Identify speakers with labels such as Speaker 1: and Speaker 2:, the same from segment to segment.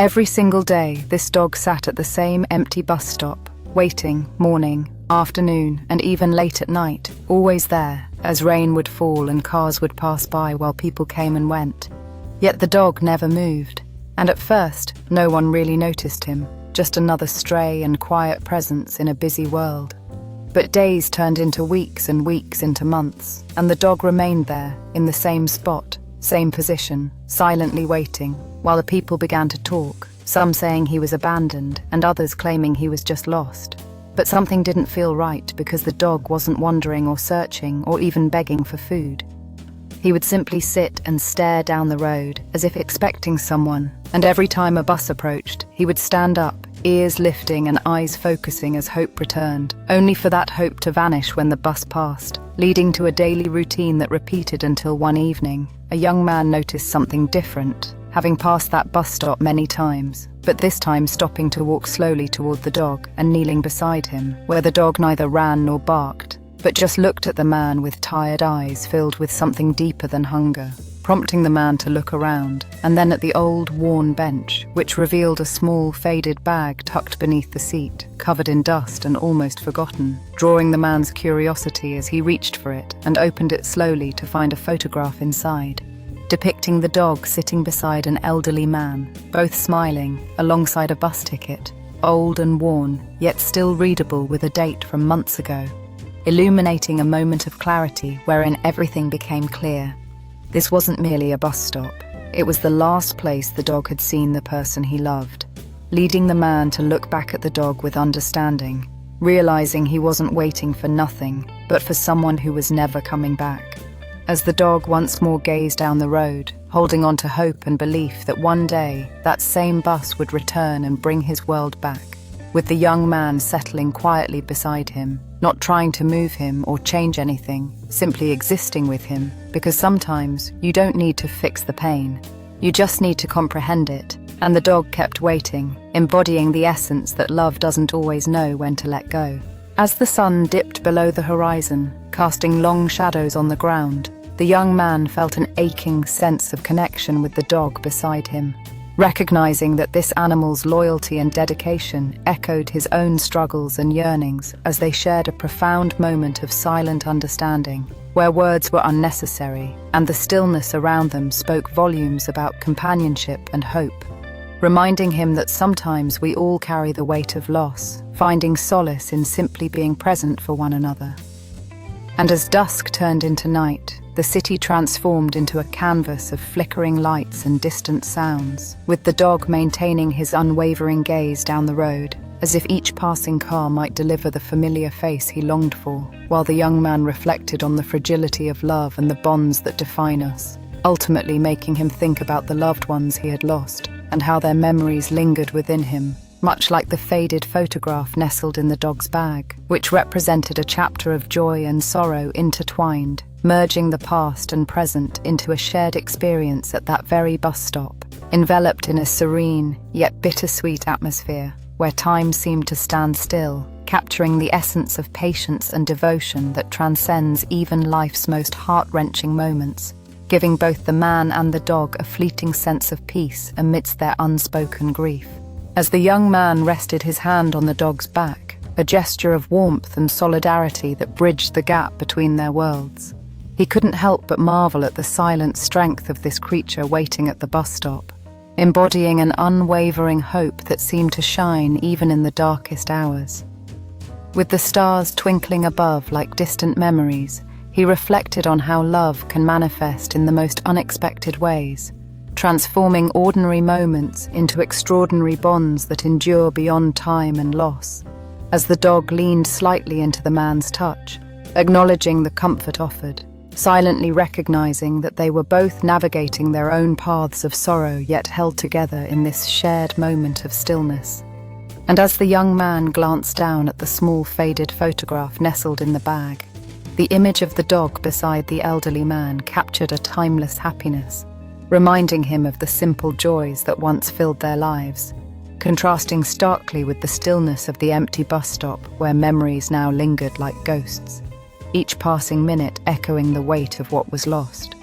Speaker 1: Every single day, this dog sat at the same empty bus stop, waiting, morning, afternoon, and even late at night, always there, as rain would fall and cars would pass by while people came and went. Yet the dog never moved, and at first, no one really noticed him, just another stray and quiet presence in a busy world. But days turned into weeks and weeks into months, and the dog remained there, in the same spot, same position, silently waiting, while the people began to talk, some saying he was abandoned and others claiming he was just lost. But something didn't feel right because the dog wasn't wandering or searching or even begging for food. He would simply sit and stare down the road as if expecting someone, and every time a bus approached, he would stand up, ears lifting and eyes focusing as hope returned, only for that hope to vanish when the bus passed, leading to a daily routine that repeated until one evening, a young man noticed something different, having passed that bus stop many times, but this time stopping to walk slowly toward the dog and kneeling beside him, where the dog neither ran nor barked, but just looked at the man with tired eyes filled with something deeper than hunger, prompting the man to look around, and then at the old, worn bench, which revealed a small, faded bag tucked beneath the seat, covered in dust and almost forgotten, drawing the man's curiosity as he reached for it and opened it slowly to find a photograph inside, depicting the dog sitting beside an elderly man, both smiling, alongside a bus ticket, old and worn, yet still readable with a date from months ago, illuminating a moment of clarity wherein everything became clear. This wasn't merely a bus stop. It was the last place the dog had seen the person he loved, leading the man to look back at the dog with understanding, realizing he wasn't waiting for nothing, but for someone who was never coming back. As the dog once more gazed down the road, holding on to hope and belief that one day that same bus would return and bring his world back, with the young man settling quietly beside him, not trying to move him or change anything, simply existing with him, because sometimes you don't need to fix the pain. You just need to comprehend it, and the dog kept waiting, embodying the essence that love doesn't always know when to let go. As the sun dipped below the horizon, casting long shadows on the ground, the young man felt an aching sense of connection with the dog beside him, recognizing that this animal's loyalty and dedication echoed his own struggles and yearnings as they shared a profound moment of silent understanding, where words were unnecessary and the stillness around them spoke volumes about companionship and hope, reminding him that sometimes we all carry the weight of loss, finding solace in simply being present for one another. And as dusk turned into night, the city transformed into a canvas of flickering lights and distant sounds, with the dog maintaining his unwavering gaze down the road, as if each passing car might deliver the familiar face he longed for, while the young man reflected on the fragility of love and the bonds that define us, ultimately making him think about the loved ones he had lost, and how their memories lingered within him, much like the faded photograph nestled in the dog's bag, which represented a chapter of joy and sorrow intertwined, merging the past and present into a shared experience at that very bus stop, enveloped in a serene yet bittersweet atmosphere, where time seemed to stand still, capturing the essence of patience and devotion that transcends even life's most heart-wrenching moments, giving both the man and the dog a fleeting sense of peace amidst their unspoken grief. As the young man rested his hand on the dog's back, a gesture of warmth and solidarity that bridged the gap between their worlds, he couldn't help but marvel at the silent strength of this creature waiting at the bus stop, embodying an unwavering hope that seemed to shine even in the darkest hours. With the stars twinkling above like distant memories, he reflected on how love can manifest in the most unexpected ways, transforming ordinary moments into extraordinary bonds that endure beyond time and loss. As the dog leaned slightly into the man's touch, acknowledging the comfort offered, silently recognizing that they were both navigating their own paths of sorrow yet held together in this shared moment of stillness. And as the young man glanced down at the small faded photograph nestled in the bag, the image of the dog beside the elderly man captured a timeless happiness, reminding him of the simple joys that once filled their lives, contrasting starkly with the stillness of the empty bus stop where memories now lingered like ghosts, each passing minute echoing the weight of what was lost.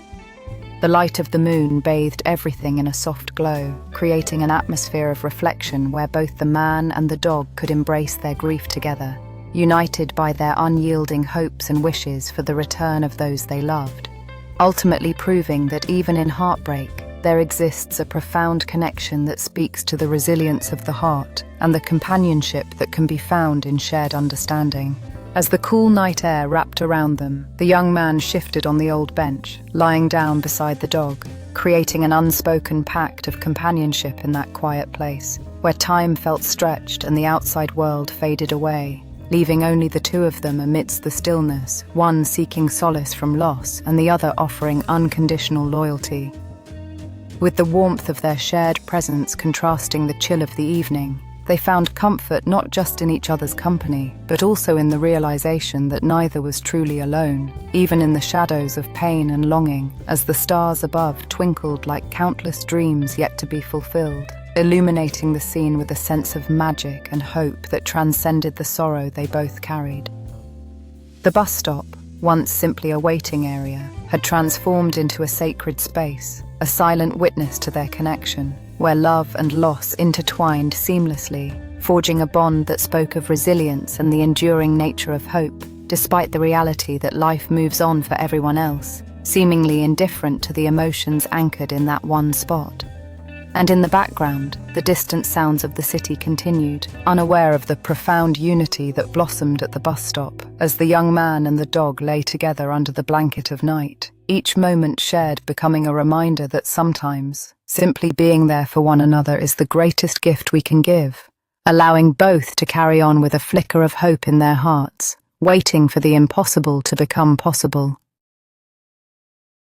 Speaker 1: The light of the moon bathed everything in a soft glow, creating an atmosphere of reflection where both the man and the dog could embrace their grief together, united by their unyielding hopes and wishes for the return of those they loved, ultimately proving that even in heartbreak, there exists a profound connection that speaks to the resilience of the heart and the companionship that can be found in shared understanding. As the cool night air wrapped around them, the young man shifted on the old bench, lying down beside the dog, creating an unspoken pact of companionship in that quiet place, where time felt stretched and the outside world faded away, leaving only the two of them amidst the stillness, one seeking solace from loss and the other offering unconditional loyalty. With the warmth of their shared presence contrasting the chill of the evening, they found comfort not just in each other's company, but also in the realization that neither was truly alone, even in the shadows of pain and longing, as the stars above twinkled like countless dreams yet to be fulfilled, illuminating the scene with a sense of magic and hope that transcended the sorrow they both carried. The bus stop, once simply a waiting area, had transformed into a sacred space, a silent witness to their connection, where love and loss intertwined seamlessly, forging a bond that spoke of resilience and the enduring nature of hope, despite the reality that life moves on for everyone else, seemingly indifferent to the emotions anchored in that one spot. And in the background, the distant sounds of the city continued, unaware of the profound unity that blossomed at the bus stop, as the young man and the dog lay together under the blanket of night, each moment shared becoming a reminder that sometimes, simply being there for one another is the greatest gift we can give, allowing both to carry on with a flicker of hope in their hearts, waiting for the impossible to become possible.